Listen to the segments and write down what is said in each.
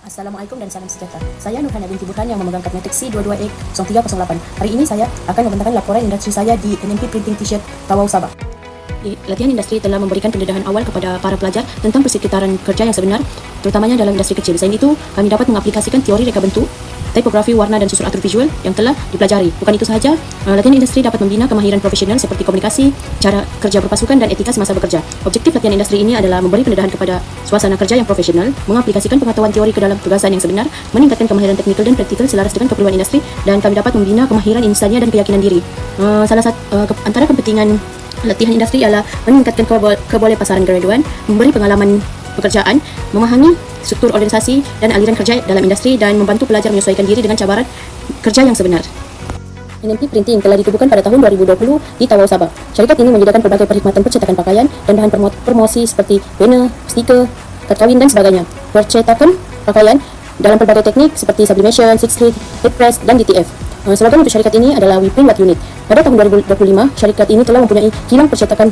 Assalamualaikum dan salam sejahtera. Saya Nurhana binti Burhan yang memegang kad matrix C22E0308. Hari ini saya akan membentangkan laporan industri saya di NMP Printing T-shirt Tawau Sabah. Latihan industri telah memberikan pendedahan awal kepada para pelajar tentang persekitaran kerja yang sebenar, terutamanya dalam industri kecil. Selain itu, kami dapat mengaplikasikan teori reka bentuk, tipografi, warna dan susun atur visual yang telah dipelajari. Bukan itu sahaja, latihan industri dapat membina kemahiran profesional seperti komunikasi, cara kerja berpasukan dan etika semasa bekerja. Objektif latihan industri ini adalah memberi pendedahan kepada suasana kerja yang profesional, mengaplikasikan pengetahuan teori ke dalam tugasan yang sebenar, meningkatkan kemahiran teknikal dan praktikal selaras dengan keperluan industri, dan kami dapat membina kemahiran insania dan keyakinan diri. Antara kepentingan latihan industri ialah meningkatkan keboleh pasaran graduan, memberi pengalaman pekerjaan, memahami struktur organisasi dan aliran kerja dalam industri, dan membantu pelajar menyesuaikan diri dengan cabaran kerja yang sebenar. NMP Printing telah ditubuhkan pada tahun 2020 di Tawau Sabah. Syarikat ini menyediakan berbagai perkhidmatan percetakan pakaian dan bahan promosi seperti banner, stiker, kad kahwin dan sebagainya. Percetakan pakaian dalam berbagai teknik seperti sublimation, six slit, head press dan DTF. Slogan untuk syarikat ini adalah We Print What You Need. Pada tahun 2025, syarikat ini telah mempunyai kilang percetakan.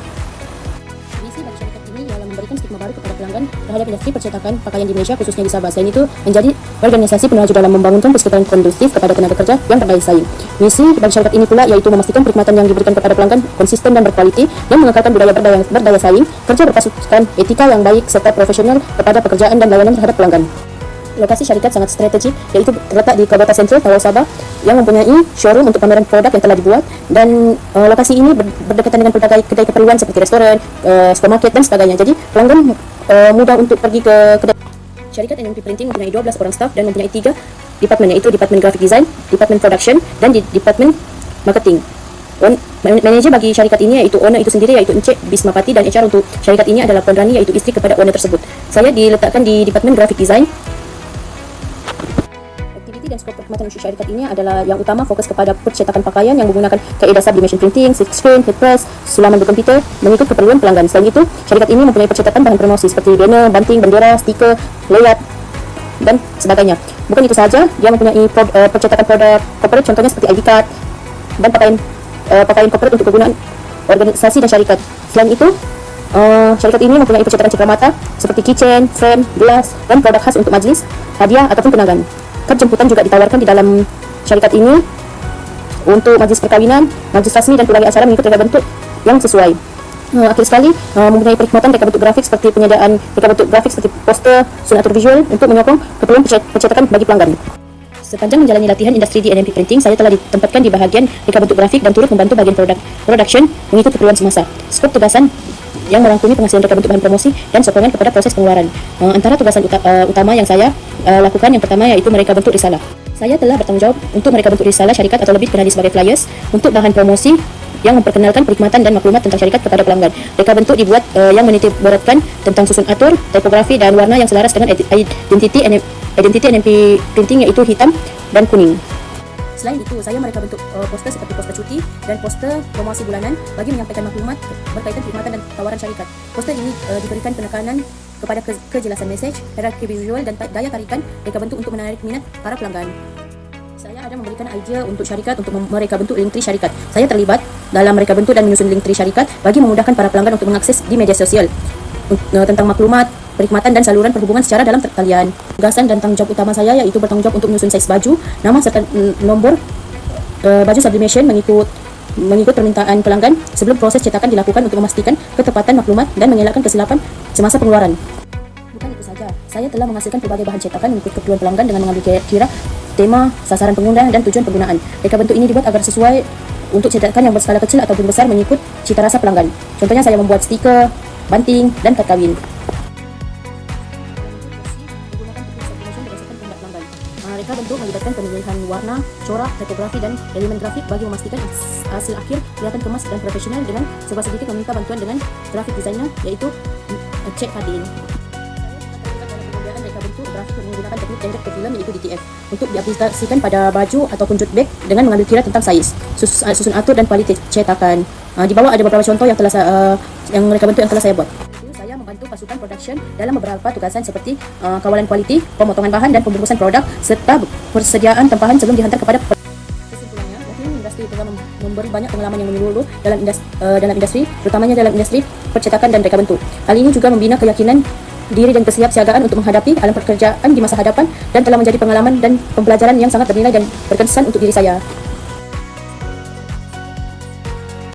Visi bagi syarikat ini ialah memberikan stigma baru kepada pelanggan terhadap industri percetakan pakaian di Malaysia, khususnya di Sabah. Selain itu, menjadi organisasi peneraju dalam membangunkan persekitaran kondusif kepada tenaga kerja yang berdaya saing. Misi bagi syarikat ini pula iaitu memastikan perkhidmatan yang diberikan kepada pelanggan konsisten dan berkualiti, dan mengekalkan budaya berdaya saing, kerja berpasukan, etika yang baik serta profesional kepada pekerjaan dan layanan terhadap pelanggan. Lokasi syarikat sangat strategik, iaitu terletak di Kabupaten Sentral, Tawau Sabah, yang mempunyai showroom untuk pameran produk yang telah dibuat, dan lokasi ini berdekatan dengan berbagai kedai keperluan seperti restoran, supermarket dan sebagainya. Jadi pelanggan mudah untuk pergi ke kedai. Syarikat NMP Printing mempunyai 12 orang staf dan mempunyai 3 departmen, iaitu Departmen Graphic Design, Departmen Production dan Departmen Marketing. Manager bagi syarikat ini iaitu owner itu sendiri, iaitu Encik Bismapati, dan HR untuk syarikat ini adalah Puan Rani, iaitu isteri kepada owner tersebut. Saya diletakkan di Departmen Graphic Design. Dan skop perkhidmatan usaha syarikat ini adalah yang utama fokus kepada percetakan pakaian yang menggunakan kaedah sublimation printing, silk screen, head press, sulaman berkomputer mengikut keperluan pelanggan. Selain itu, syarikat ini mempunyai percetakan bahan promosi seperti banner, banting, bendera, stiker, layout dan sebagainya. Bukan itu sahaja, dia mempunyai percetakan produk corporate, contohnya seperti ID card dan pakaian corporate untuk kegunaan organisasi dan syarikat. Selain itu, syarikat ini mempunyai percetakan cakramata seperti keychain, frame, gelas dan produk khas untuk majlis, hadiah ataupun kenangan. Kad jemputan juga ditawarkan di dalam syarikat ini untuk majlis perkawinan, majlis rasmi dan pelbagai acara mengikut reka bentuk yang sesuai. Akhir sekali, mempunyai perkhidmatan reka bentuk grafik seperti penyediaan reka bentuk grafik seperti poster, susun atur visual untuk menyokong keperluan percetakan bagi pelanggan. Sepanjang menjalani latihan industri di NMP Printing, saya telah ditempatkan di bahagian reka bentuk grafik dan turut membantu bagian production mengikut keperluan semasa. Skop tugasan yang merangkumi penghasilan reka bentuk bahan promosi dan sokongan kepada proses pengeluaran. Antara tugasan utama yang saya lakukan, yang pertama yaitu mereka bentuk risalah. Saya telah bertanggung jawab untuk mereka bentuk risalah syarikat atau lebih dikenali sebagai flyers untuk bahan promosi yang memperkenalkan perkhidmatan dan maklumat tentang syarikat kepada pelanggan. Reka bentuk dibuat yang menitik beratkan tentang susun atur, tipografi dan warna yang selaras dengan identiti NMP Printing, yaitu hitam dan kuning. Selain itu, saya mereka bentuk poster seperti poster cuti dan poster promosi bulanan bagi menyampaikan maklumat berkaitan perkhidmatan dan tawaran syarikat. Poster ini diberikan penekanan kepada kejelasan mesej, hierarki visual dan daya tarikan reka bentuk untuk menarik minat para pelanggan. Saya ada memberikan idea untuk syarikat untuk mereka bentuk link tree syarikat. Saya terlibat dalam mereka bentuk dan menyusun link tree syarikat bagi memudahkan para pelanggan untuk mengakses di media sosial tentang maklumat, perkhidmatan dan saluran perhubungan secara dalam talian. Tugasan dan tanggung jawab utama saya yaitu bertanggung jawab untuk menyusun saiz baju, nama serta nombor baju sublimation mengikut permintaan pelanggan sebelum proses cetakan dilakukan untuk memastikan ketepatan maklumat dan mengelakkan kesilapan semasa pengeluaran. Bukan itu saja, saya telah menghasilkan pelbagai bahan cetakan mengikut keperluan pelanggan dengan mengambil kira tema, sasaran pengguna dan tujuan penggunaan. Reka bentuk ini dibuat agar sesuai untuk cetakan yang berskala kecil ataupun besar mengikut cita rasa pelanggan. Contohnya saya membuat stiker, banting dan kad kahwin. Mereka bentuk melibatkan pemilihan warna, corak, tipografi dan elemen grafik bagi memastikan hasil akhir kelihatan kemas dan profesional, dengan serba sedikit meminta bantuan dengan grafik desainer yaitu Cek Kadin. Saya mereka bentuk grafik menggunakan teknik direct to film yaitu DTF untuk diaplikasikan pada baju ataupun jute bag dengan mengambil kira tentang saiz, susun atur dan kualitas cetakan. Di bawah ada beberapa contoh yang mereka bentuk yang telah saya buat. Saya membantu pasukan production dalam beberapa tugasan seperti kawalan kualiti, pemotongan bahan dan pembungkusan produk serta persediaan tempahan sebelum dihantar kepada kesimpulannya. Latihan industri telah memberi banyak pengalaman yang menyeluruh dalam industri, terutamanya dalam industri percetakan dan reka bentuk. Hal ini juga membina keyakinan diri dan kesiapsiagaan untuk menghadapi alam pekerjaan di masa hadapan dan telah menjadi pengalaman dan pembelajaran yang sangat bernilai dan berkesan untuk diri saya.